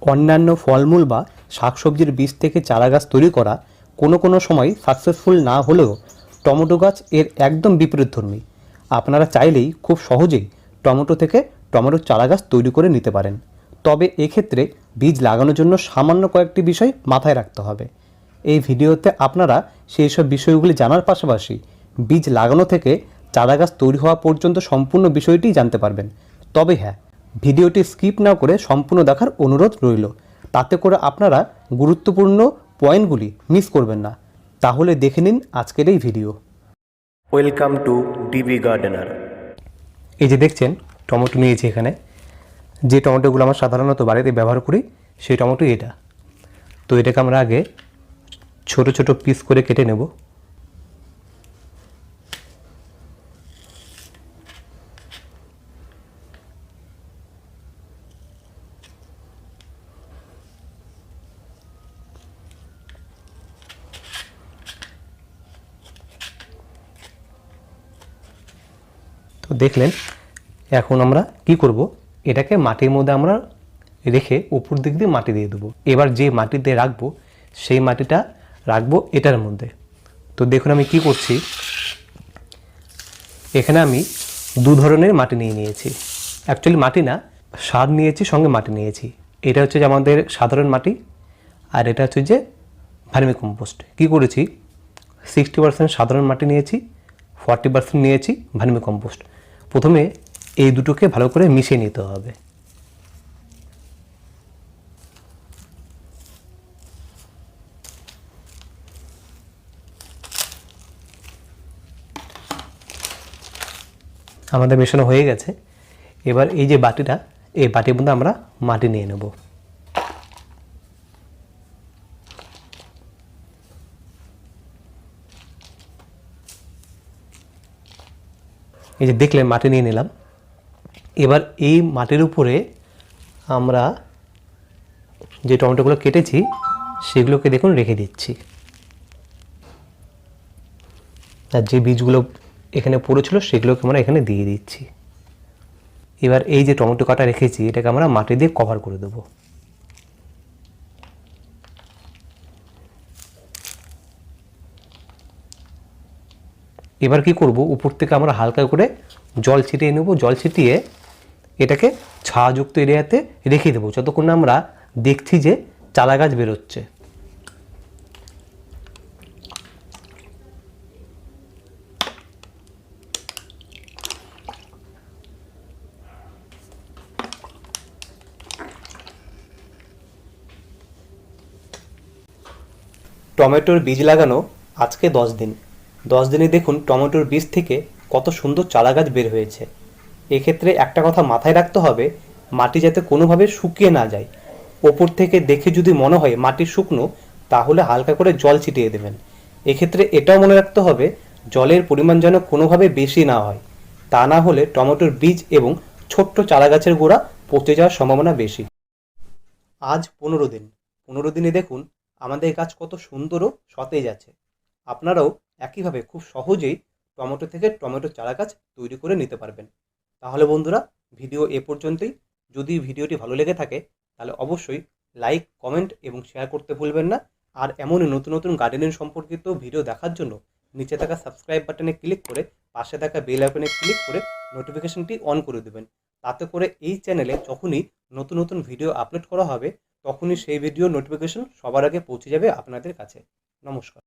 অন্যান্য ফলমূল বা শাকসবজির বীজ থেকে চারা গাছ তৈরি করা কোনো সময় সাকসেসফুল না হলেও টমেটো গাছ এর একদম বিপরীতধর্মী। আপনারা চাইলেই খুব সহজেই টমেটো থেকে টমেটোর চারা গাছ তৈরি করে নিতে পারেন। তবে এক্ষেত্রে বীজ লাগানোর জন্য সামান্য কয়েকটি বিষয় মাথায় রাখতে হবে। এই ভিডিওতে আপনারা সেই সব বিষয়গুলি জানার পাশাপাশি বীজ লাগানো থেকে চারা গাছ তৈরি হওয়া পর্যন্ত সম্পূর্ণ বিষয়টি জানতে পারবেন। তবে হ্যাঁ, ভিডিওটি স্কিপ না করে সম্পূর্ণ দেখার অনুরোধ রইল, তাতে করে আপনারা গুরুত্বপূর্ণ পয়েন্টগুলি মিস করবেন না। তাহলে দেখে নিন আজকের এই video. Welcome to DB gardener. এই যে দেখছেন টমেটো নিয়েছি এখানে। যে টমেটোগুলো আমরা সাধারণত বাড়িতে ব্যবহার করি সেই টমেটো এটা। তো এটাকে আমরা আগে ছোট ছোট পিস করে কেটে নেব। তো দেখলেন, এখন আমরা কি করব, এটাকে মাটির মধ্যে আমরা রেখে উপর দিক দিয়ে মাটি দিয়ে দেবো। এবার যে মাটিতে রাখবো সেই মাটিটা রাখবো এটার মধ্যে। তো দেখুন আমি কি করছি, এখানে আমি দু ধরনের মাটি নিয়েছি। অ্যাকচুয়ালি মাটি না, সার নিয়েছি, সঙ্গে মাটি নিয়েছি। এটা হচ্ছে যে আমাদের সাধারণ মাটি, আর এটা হচ্ছে যে ভার্মি কম্পোস্ট। কী করেছি, 60% সাধারণ মাটি নিয়েছি, 40% নিয়েছি ভার্মি কম্পোস্ট। প্রথমে এই দুটোকে ভালো করে মিশিয়ে নিতে হবে। আমাদের মেশানো হয়ে গেছে। এবার এই যে বাটিটা, এই বাটির মধ্যে আমরা মাটি নিয়ে নেব। এই যে দেখলেন মাটি নিয়ে নিলাম। এবার এই মাটির উপরে আমরা যে টমেটোগুলো কেটেছি সেগুলোকে দেখুন রেখে দিচ্ছি। আর যে বীজগুলো এখানে পড়েছিল সেগুলোকে আমরা এখানে দিয়ে দিচ্ছি। এবার এই যে টমেটো কাটা রেখেছি এটাকে আমরা মাটি দিয়ে কভার করে দেবো। এবার কি করব, উপর থেকে আমরা হালকা করে জল ছিটিয়ে নেব। জল ছিটিয়ে এটাকে ছায়াযুক্ত এরিয়াতে রেখে দেবো যতক্ষণ না আমরা দেখছি যে চারা গাছ বেরোচ্ছে। টমেটোর বীজ লাগানো আজকে 10 দিন। 10 দিনে দেখুন টমেটোর বীজ থেকে কত সুন্দর চারা গাছ বের হয়েছে। এক্ষেত্রে একটা কথা মাথায় রাখতে হবে, মাটি যাতে কোনোভাবে শুকিয়ে না যায়। ওপর থেকে দেখে যদি মনে হয় মাটি শুকনো, তাহলে হালকা করে জল ছিটিয়ে দেবেন। এক্ষেত্রে এটাও মনে রাখতে হবে জলের পরিমাণ যেন কোনোভাবে বেশি না হয়, তা না হলে টমেটোর বীজ এবং ছোট্ট চারা গাছের গোড়া পচে যাওয়ার সম্ভাবনা বেশি। আজ 15 দিন। 15 দিনে দেখুন আমাদের গাছ কত সুন্দর ও সতেজ আছে। আপনারাও একইভাবে খুব সহজেই টমেটো থেকে টমেটো চারা গাছ তৈরি করে নিতে পারবেন। তাহলে বন্ধুরা, ভিডিও এ পর্যন্তই। যদি ভিডিওটি ভালো লেগে থাকে তাহলে অবশ্যই লাইক, কমেন্ট এবং শেয়ার করতে ভুলবেন না। আর এমনই নতুন নতুন গার্ডেনিং সম্পর্কিত ভিডিও দেখার জন্য নিচে থাকা সাবস্ক্রাইব বাটনে ক্লিক করে পাশে থাকা বেল আইকনে ক্লিক করে নোটিফিকেশনটি অন করে দেবেন। তাতে করে এই চ্যানেলে যখনই নতুন নতুন ভিডিও আপলোড করা হবে তখনই সেই ভিডিও নোটিফিকেশন সবার আগে পৌঁছে যাবে আপনাদের কাছে। নমস্কার।